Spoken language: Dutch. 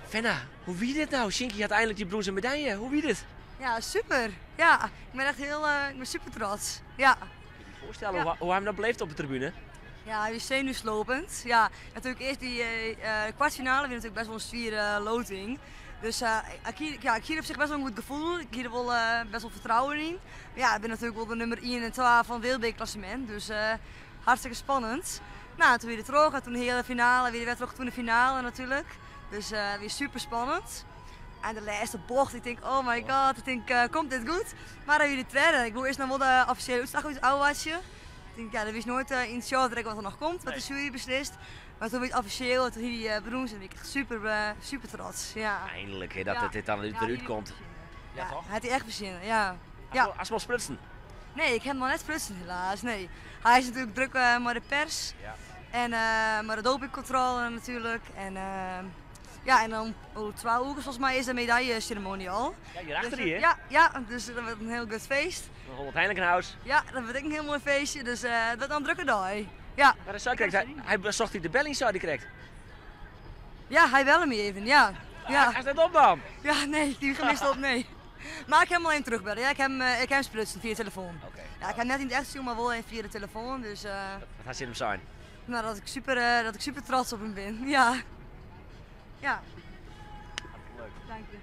Fenna, hoe wie dit nou? Shinky had eindelijk die bronzen medaille. Hoe wie dit? Ja, super. Ja, ik ben echt ik ben super trots. Ja. Kun je je voorstellen Ja. hoe hij hem dat beleeft op de tribune? Ja, hij is zenuwslopend. Ja, natuurlijk eerst die kwartfinale weer natuurlijk best wel een zwier loting. Dus ik hier op zich best wel een goed gevoel. Ik hier wel best wel vertrouwen in. Ja, ik ben natuurlijk wel de nummer 1 en 12 van het wereldbekerklassement. Dus hartstikke spannend. Nou, toen weer terug en toen de hele finale. Weer werd er ook toen de finale natuurlijk. Dus weer super spannend. En de laatste bocht, ik denk, oh my god, ik denk, komt dit goed? Maar dan weer de tweede. Ik wil eerst nog wel de officiële uitslag uit het oude. Ik denk, ja, dat wist nooit in het short wat er nog komt, wat de jury beslist. Maar toen werd het officieel, toen hier beroemd en ik echt super trots. Ja. Eindelijk, hè, dat Ja. dit dan eruit komt. Ja, Ja, toch? hij had hij echt verzinnen, ja. Ja. Als we al sprutsen. Nee, ik heb hem nog net sprutsen helaas, nee. Hij is natuurlijk druk met de pers en met de dopingcontrole natuurlijk. En ja, en dan over 12 uur volgens mij is de medailleceremonie al. Ja, hierachter Dus, hier, hè? ja, dus dat wordt een heel goed feest. Dan Holland Heinekenhuis. Ja, dat wordt ook een heel mooi feestje, dus dat wordt dan een drukke dag. Ja. Maar dat krijgt, hij zocht hij de belling zou die krijgt. Ja, hij wel hem even, ja. Hij staat op dan. Ja, nee, die gemist op, nee. Maar ik heb hem alleen terugbellen, ja, ik heb hem sprutsen via telefoon. Oké. Ja, ik heb net niet echt zien, maar wel even via de telefoon, dus Dat gaat zin hem zijn. nou, dat ik super trots op hem ben, ja. Ja. Leuk. Dank je.